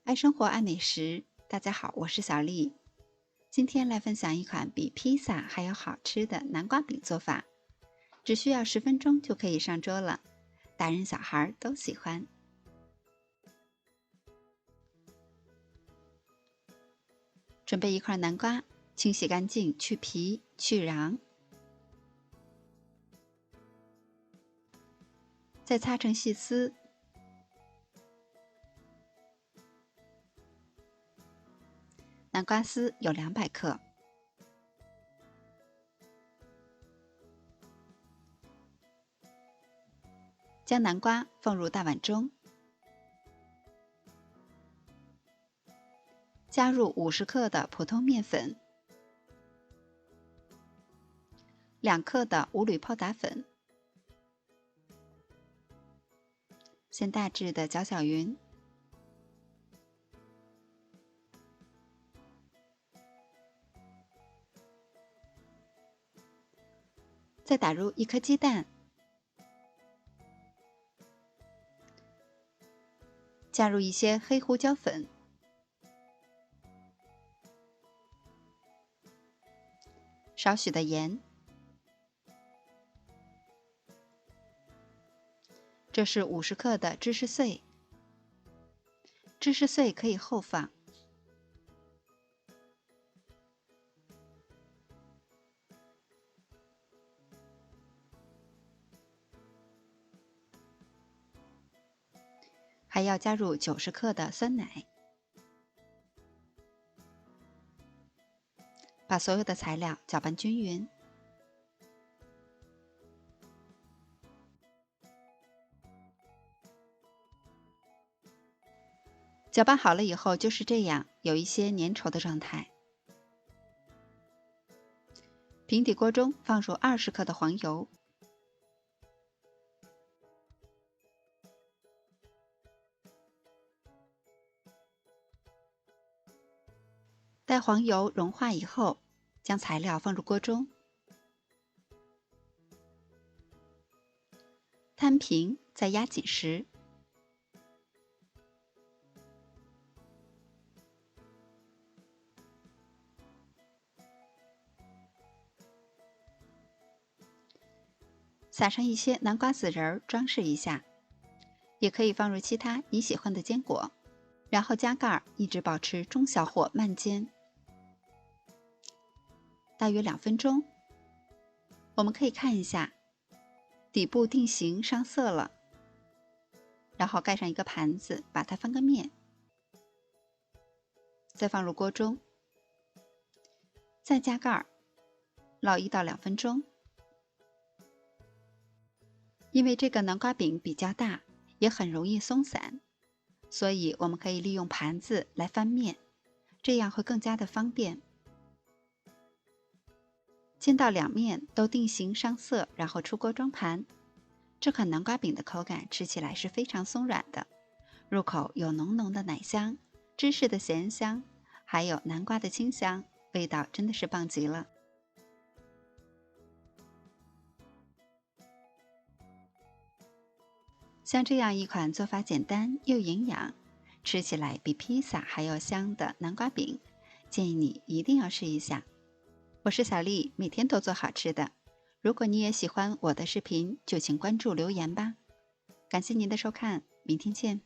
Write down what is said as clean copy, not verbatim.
爱生活，爱美食。大家好，我是小丽。今天来分享一款比披萨还要好吃的南瓜饼做法，只需要10分钟就可以上桌了，大人小孩都喜欢。准备一块南瓜，清洗干净，去皮去瓤，再擦成细丝。南瓜丝有200克。将南瓜放入大碗中，加入50克的普通面粉，2克的无铝泡打粉，先大致的搅搅匀，再打入1颗鸡蛋，加入一些黑胡椒粉，少许的盐。这是50克的芝士碎，芝士碎可以后放。还要加入90克的酸奶，把所有的材料搅拌均匀。搅拌好了以后就是这样，有一些粘稠的状态。平底锅中放入20克的黄油，待黄油融化以后，将材料放入锅中，摊平再压紧实。撒上一些南瓜籽仁装饰一下，也可以放入其他你喜欢的坚果，然后加盖，一直保持中小火慢煎，大约2分钟。我们可以看一下底部定型上色了，然后盖上一个盘子，把它翻个面，再放入锅中，再加盖，烙1到2分钟。因为这个南瓜饼比较大，也很容易松散，所以我们可以利用盘子来翻面，这样会更加的方便。煎到2面都定型上色，然后出锅装盘。这款南瓜饼的口感吃起来是非常松软的，入口有浓浓的奶香、芝士的咸香，还有南瓜的清香，味道真的是棒极了。像这样一款做法简单又营养，吃起来比披萨还要香的南瓜饼，建议你一定要试一下。我是小丽，每天都做好吃的。如果你也喜欢我的视频，就请关注留言吧。感谢您的收看，明天见。